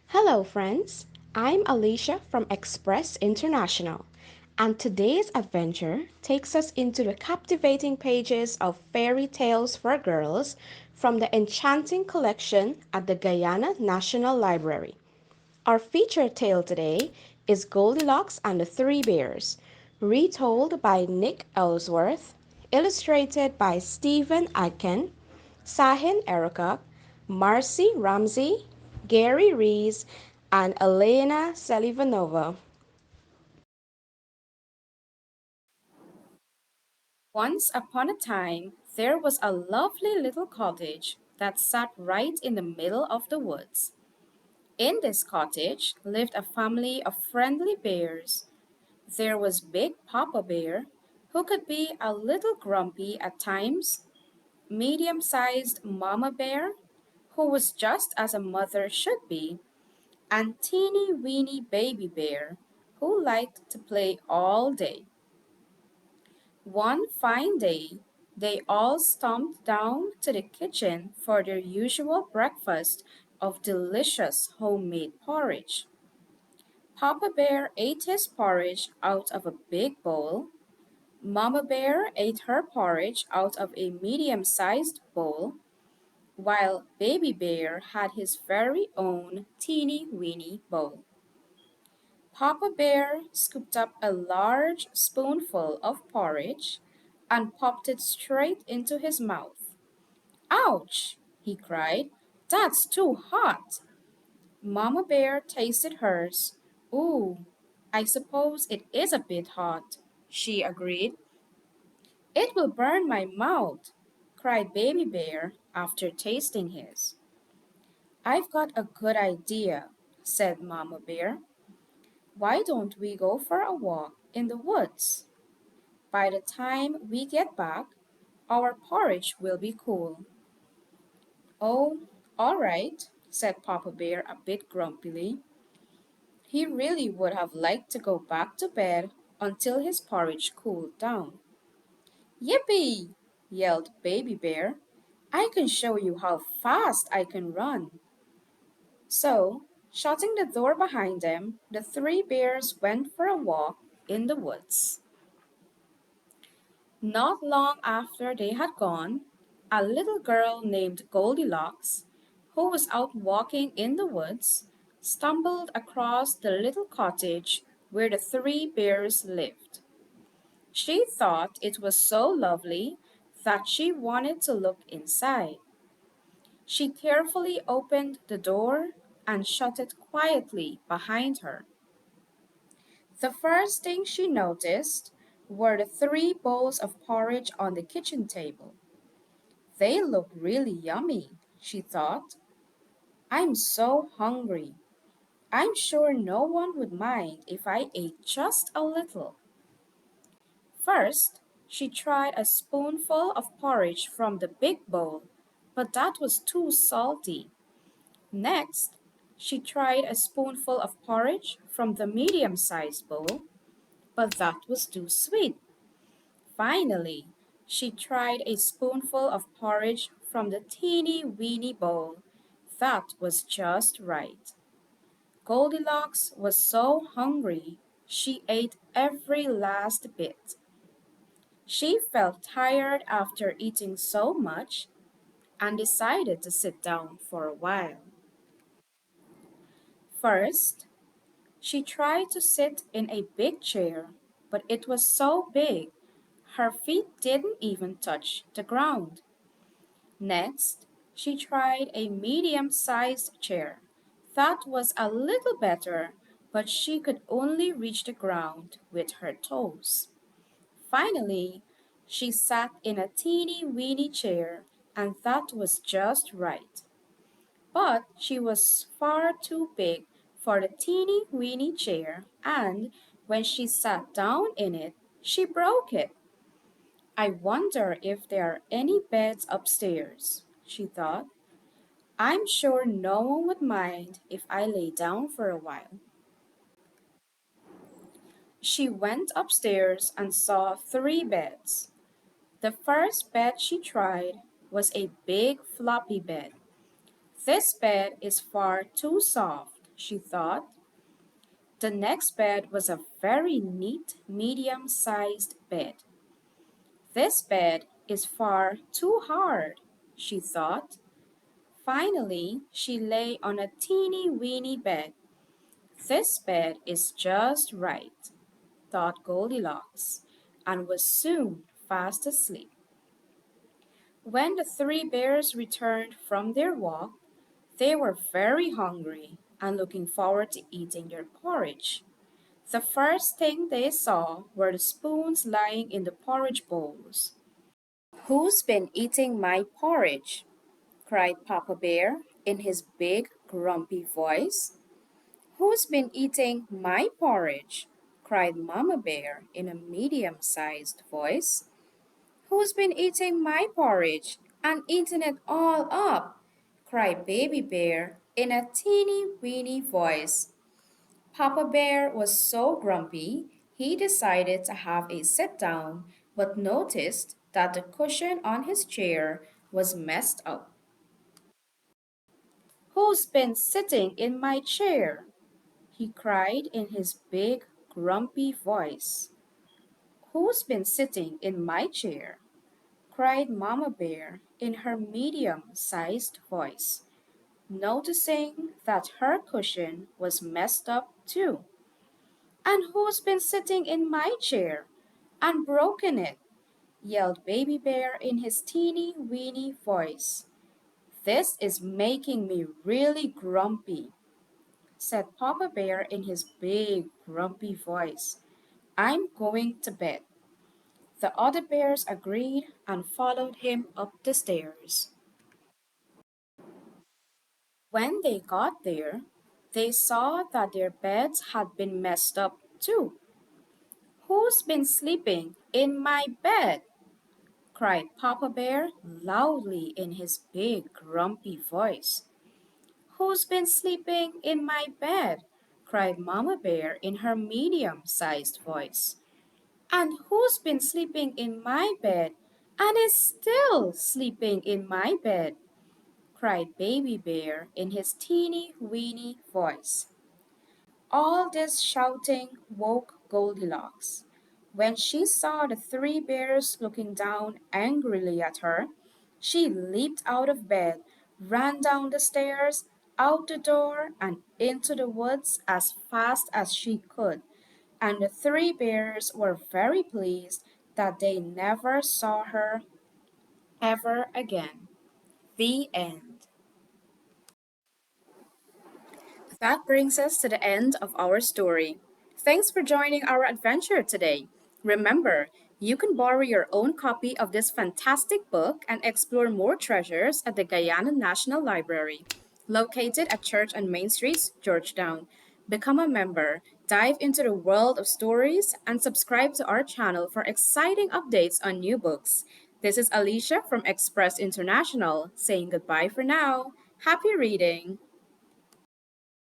Hello, friends. I'm Alicia from Express International, and today's adventure takes us into the captivating pages of Fairy Tales for Girls from the Enchanting collection at the Guyana National Library. Our featured tale today is Goldilocks and the Three Bears, retold by Nick Ellsworth, illustrated by Stephen Aitken, Sahin Erkocak, Marcy Ramsey, Gary Rees, and Elena Selivanova. Once upon a time, there was a lovely little cottage that sat right in the middle of the woods. In this cottage lived a family of friendly bears. There was Big Papa Bear, who could be a little grumpy at times, medium sized Mama Bear, who was just as a mother should be, and teeny weeny Baby Bear, who liked to play all day. One fine day, they all stomped down to the kitchen for their usual breakfast of delicious homemade porridge. Papa Bear ate his porridge out of a big bowl. Mama Bear ate her porridge out of a medium sized bowl, while Baby Bear had his very own teeny weeny bowl. Papa Bear scooped up a large spoonful of porridge and popped it straight into his mouth. Ouch! He cried. That's too hot! Mama Bear tasted hers. Ooh, I suppose it is a bit hot, she agreed. It will burn my mouth, cried Baby Bear after tasting his. I've got a good idea, said Mama Bear. Why don't we go for a walk in the woods? By the time we get back, our porridge will be cool. Oh, all right, said Papa Bear a bit grumpily. He really would have liked to go back to bed until his porridge cooled down. Yippee! Yelled Baby Bear. I can show you how fast I can run. So, shutting the door behind them, the three bears went for a walk in the woods. Not long after they had gone, a little girl named Goldilocks, who was out walking in the woods, stumbled across the little cottage where the three bears lived. She thought it was so lovely that she wanted to look inside. She carefully opened the door and shut it quietly behind her. The first thing she noticed were the three bowls of porridge on the kitchen table. They look really yummy, she thought. I'm so hungry. I'm sure no one would mind if I ate just a little. First, she tried a spoonful of porridge from the big bowl, but that was too salty. Next, she tried a spoonful of porridge from the medium sized bowl, but that was too sweet. Finally, she tried a spoonful of porridge from the teeny weeny bowl. That was just right. Goldilocks was so hungry, she ate every last bit. She felt tired after eating so much and decided to sit down for a while. First, she tried to sit in a big chair, but it was so big her feet didn't even touch the ground. Next, she tried a medium sized chair. That was a little better, but she could only reach the ground with her toes. Finally, she sat in a teeny weeny chair, and that was just right. But she was far too big for the teeny weeny chair, and when she sat down in it, she broke it. I wonder if there are any beds upstairs, she thought. I'm sure no one would mind if I lay down for a while. She went upstairs and saw three beds. The first bed she tried was a big floppy bed. This bed is far too soft, she thought. The next bed was a very neat, medium sized bed. This bed is far too hard, she thought. Finally, she lay on a teeny weeny bed. This bed is just right, thought Goldilocks, and was soon fast asleep. When the three bears returned from their walk, they were very hungry and looking forward to eating their porridge. The first thing they saw were the spoons lying in the porridge bowls. Who's been eating my porridge? Cried Papa Bear in his big, grumpy voice. Who's been eating my porridge? Cried Mama Bear in a medium sized voice. Who's been eating my porridge and eating it all up? Cried Baby Bear in a teeny weeny voice. Papa Bear was so grumpy he decided to have a sit down but noticed that the cushion on his chair was messed up. Who's been sitting in my chair? He cried in his big, grumpy voice. Who's been sitting in my chair? Cried Mama Bear in her medium sized voice, noticing that her cushion was messed up too. And who's been sitting in my chair and broken it? Yelled Baby Bear in his teeny weeny voice. This is making me really grumpy, said Papa Bear in his big grumpy voice. I'm going to bed. The other bears agreed and followed him up the stairs. When they got there, they saw that their beds had been messed up too. Who's been sleeping in my bed? Cried Papa Bear loudly in his big grumpy voice. Who's been sleeping in my bed? Cried Mama Bear in her medium sized voice. And who's been sleeping in my bed and is still sleeping in my bed? Cried Baby Bear in his teeny weeny voice. All this shouting woke Goldilocks. When she saw the three bears looking down angrily at her, she leaped out of bed, ran down the stairs, out the door, and into the woods as fast as she could. And the three bears were very pleased that they never saw her ever again. The end. That brings us to the end of our story. Thanks for joining our adventure today. Remember, you can borrow your own copy of this fantastic book and explore more treasures at the Guyana National Library, located at Church and Main Streets, Georgetown. Become a member, dive into the world of stories, and subscribe to our channel for exciting updates on new books. This is Alicia from Express International saying goodbye for now. Happy reading!